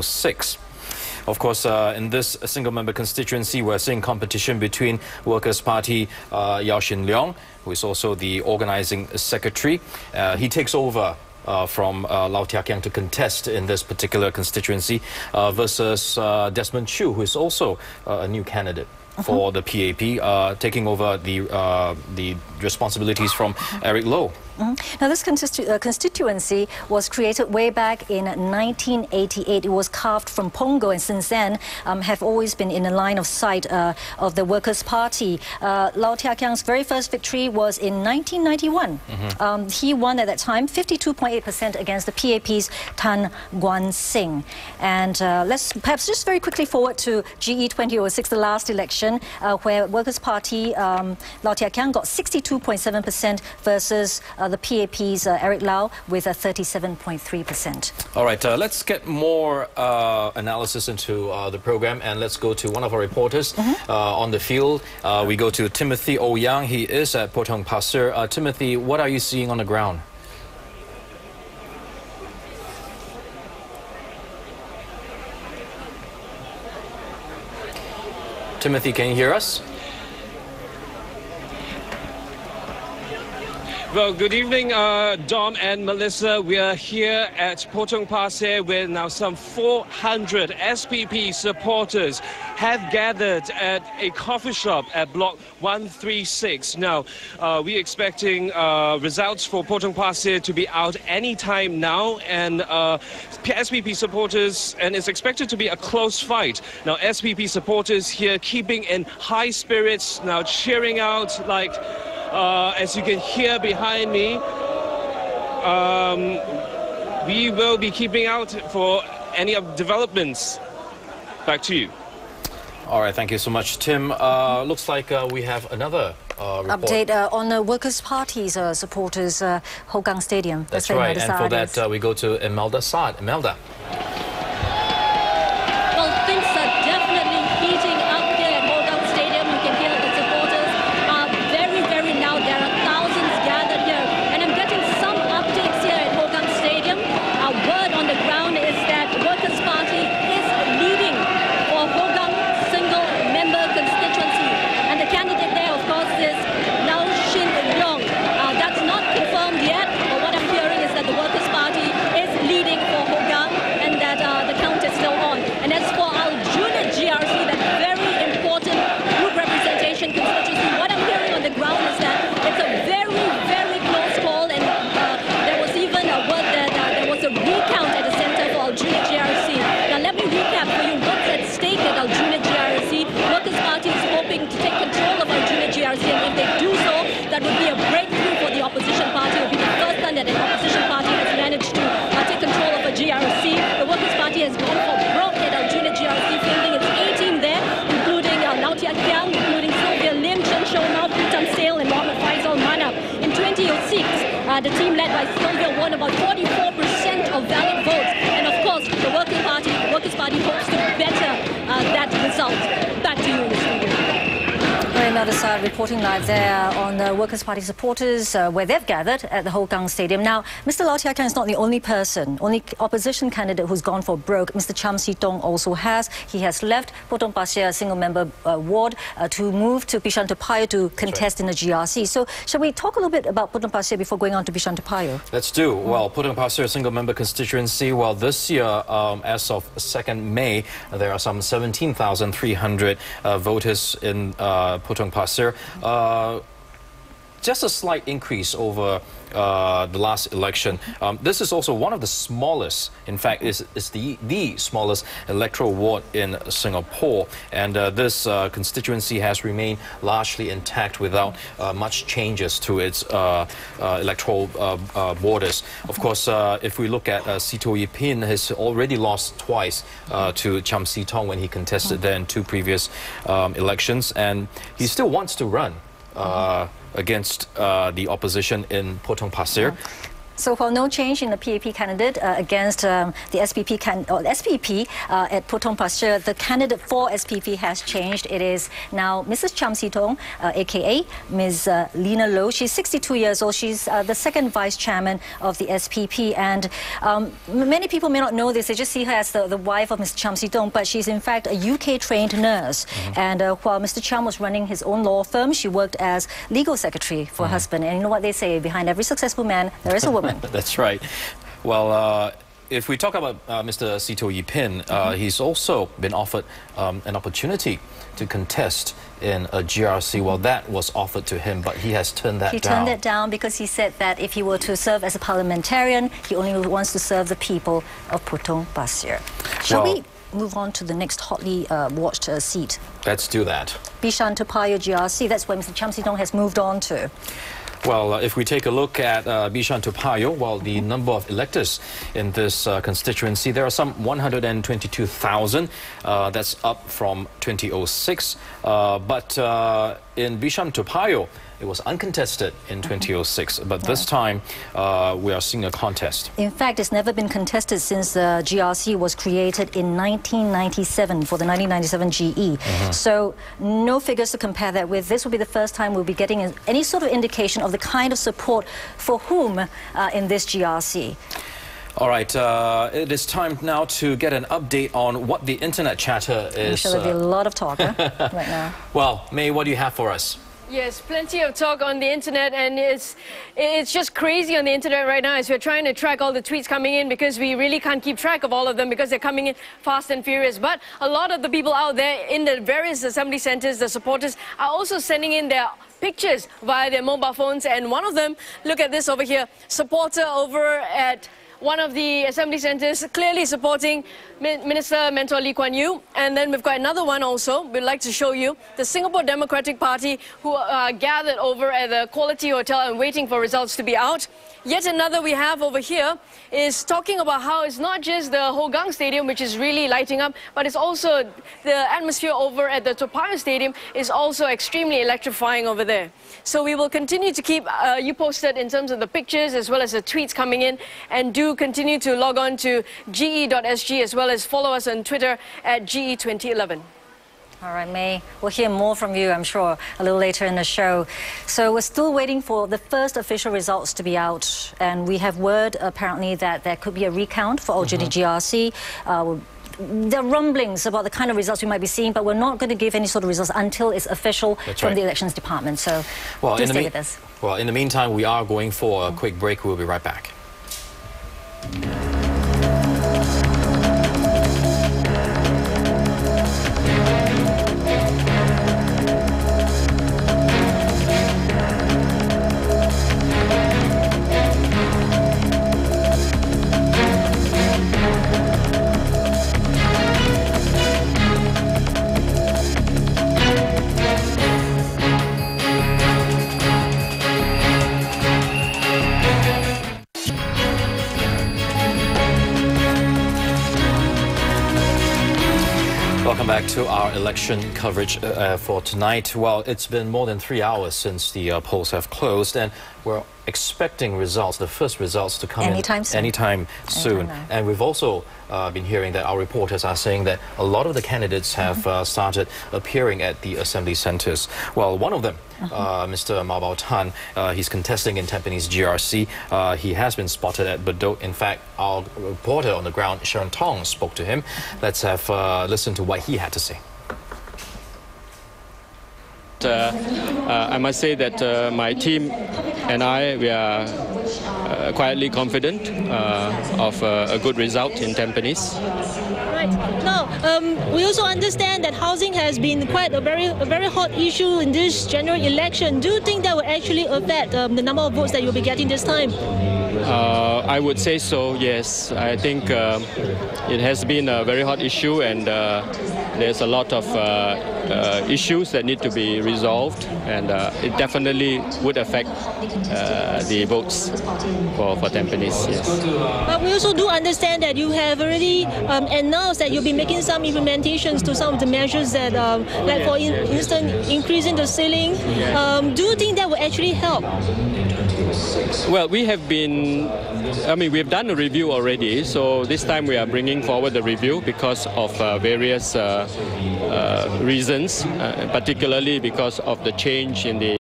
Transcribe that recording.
06. Of course, in this single-member constituency, we're seeing competition between Workers' Party Yaw Shin Leong, who is also the organizing secretary. He takes over from Lau Tia Kiang to contest in this particular constituency versus Desmond Chew, who is also a new candidate for the PAP, taking over the responsibilities from Eric Low. Now, this constituency was created way back in 1988. It was carved from Punggol, and since then have always been in the line of sight of the Workers' Party. Lau Tia Kiang's very first victory was in 1991. He won at that time 52.8% against the PAP's Tan Guan Sing. And let's perhaps just very quickly forward to GE 2006, the last election, where Workers' Party Lau Tia Kiang got 62.7% versus the PAP's Eric Lau with a 37.3%. All right, let's get more analysis into the program, and let's go to one of our reporters on the field. We go to Timothy Ouyang. He is at Potong Pasir. Timothy, what are you seeing on the ground? Timothy, can you hear us? Well, good evening, Dom and Melissa. We are here at Potong Pasir, where now some 400 SPP supporters have gathered at a coffee shop at Block 136. Now, we're expecting results for Potong Pasir to be out any time now, and SPP supporters, and it's expected to be a close fight. Now, SPP supporters here keeping in high spirits, now cheering out like... as you can hear behind me, we will be keeping out for any developments. Back to you. All right, thank you so much, Tim. Looks like we have another update on the Workers' Party's supporters, Hougang Stadium. That's right, and for that we go to Imelda Saad. Imelda. Well, things are definitely heating up here at Hougang Stadium. You can hear the supporters are very loud. There are thousands gathered here, and I'm getting some updates here at Hougang Stadium. Our word on the ground is that Workers' Party is leading for Hougang single-member constituency, and the candidate there, of course, is Lau Shin Leong. That's not confirmed yet, but what I'm hearing is that the Workers' Party is leading for Hougang, and that the count is still on. And as for our junior GRC, that very important group representation constituency, what I'm hearing on the ground is that it's a very close call, and there was even a word that there was a recount at the center for our junior GRC. Now let me recap for you what's at stake at our junior GRC. Workers' Party is hoping to take control of our junior GRC, and if they do so, that would be a breakthrough for the opposition party. It would be the first time that an opposition party has managed to take control of a GRC. The Workers' Party has gone for broke at our junior GRC, fielding its A-team there, including Lau Tia Kiang, including Sylvia Lim, Chen Shou Mao, Pritam Sale, and Mohamed Faisal Manap. In 2006, the team led by Sylvia won about 44% of valid votes, and of course, the Workers' Party hopes to better that result. Back to you in the studio. Another side reporting live there on the Workers' Party supporters where they've gathered at the Hougang Stadium. Now, Mr. Lau Tia Kiang is not the only opposition candidate who's gone for broke. Mr. Cham Si Tong also has. He has left Potong Pasir single-member ward to move to Bishan Toa Payoh to contest in the GRC. So, shall we talk a little bit about Potong Pasir before going on to Bishan Toa Payoh? Let's do. Well, Potong Pasir single-member constituency. Well, this year, as of 2nd May, there are some 17,300 voters in Potong Pasir. Just a slight increase over the last election. This is also one of the smallest, in fact, is the smallest electoral ward in Singapore. And this constituency has remained largely intact without much changes to its electoral borders. Of course, if we look at Sitoh Yee Pin, has already lost twice to Cham Si Tong when he contested there in 2 previous elections. And he still wants to run against the opposition in Potong Pasir. So while no change in the PAP candidate against the SPP at Potong Pasir, the candidate for SPP has changed. It is now Mrs. Chiam See Tong, aka Ms. Lena Low. She's 62 years old. She's the second vice chairman of the SPP, and many people may not know this. They just see her as the wife of Mr. Chiam See Tong, but she's in fact a UK-trained nurse. And while Mr. Chiam was running his own law firm, she worked as legal secretary for her husband. And you know what they say, behind every successful man, there is a woman. That's right. Well, if we talk about Mr. Sitoh Yee Pin, he's also been offered an opportunity to contest in a GRC. Well, that was offered to him, but he has turned that down. He turned it down because he said that if he were to serve as a parliamentarian, he only wants to serve the people of Potong Pasir. Shall we move on to the next hotly watched seat? Let's do that. Bishan Toa Payoh GRC, that's where Mr. Chiam See Tong has moved on to. Well, if we take a look at Bishan Toa Payoh, well, the number of electors in this constituency, there are some 122,000. That's up from 2006. But in Bishan Toa Payoh, it was uncontested in 2006, but this time we are seeing a contest. In fact, it's never been contested since the GRC was created in 1997 for the 1997 GE. So no figures to compare that with. This will be the first time we'll be getting any sort of indication of the kind of support for whom in this GRC. All right, it is time now to get an update on what the internet chatter is. I'm sure there'll be a lot of talk right now. Well, May, what do you have for us? Yes, plenty of talk on the internet, and it's just crazy on the internet right now as we're trying to track all the tweets coming in, because we really can't keep track of all of them because they're coming in fast and furious. But a lot of the people out there in the various assembly centres, the supporters, are also sending in their pictures via their mobile phones, and one of them, look at this over here, supporter over at one of the assembly centres, clearly supporting Minister Mentor Lee Kuan Yew. And then we've got another one also we'd like to show you, the Singapore Democratic Party, who are gathered over at the Quality Hotel and waiting for results to be out. Yet another we have over here is talking about how it's not just the Hougang Stadium which is really lighting up, but it's also the atmosphere over at the Toa Payoh Stadium is also extremely electrifying over there. So we will continue to keep you posted in terms of the pictures as well as the tweets coming in, and do continue to log on to ge.sg as well as follow us on Twitter at GE2011. All right, May, we'll hear more from you, I'm sure, a little later in the show. So we're still waiting for the first official results to be out, and we have word, apparently, that there could be a recount for Aljunied GRC. There are rumblings about the kind of results we might be seeing, but we're not going to give any sort of results until it's official from the Elections Department. So do stay with us. Well, in the meantime, we are going for a quick break. We'll be right back. Welcome back to our election coverage for tonight. Well, it's been more than 3 hours since the polls have closed, and we're expecting results, the first results to come anytime soon. And we've also been hearing that our reporters are saying that a lot of the candidates have started appearing at the assembly centres. Well, one of them, Mr. Ma Bao Tan, he's contesting in Tampines GRC. He has been spotted at Bedok. In fact, our reporter on the ground, Sharon Tong, spoke to him. Let's have listen to what he had to say. I must say that my team and we are quietly confident of a good result in Tampines. Right. Now, we also understand that housing has been quite a very hot issue in this general election. Do you think that will actually affect the number of votes that you'll be getting this time? I would say so, yes. I think it has been a very hot issue, and there's a lot of issues that need to be resolved, and it definitely would affect the votes for Tampines, yes. But we also do understand that you have already announced that you'll be making some implementations to some of the measures that, like for instance, increasing the ceiling. Do you think that will actually help? Well, we have we've done a review already, so this time we are bringing forward the review because of various reasons, particularly because of the change in the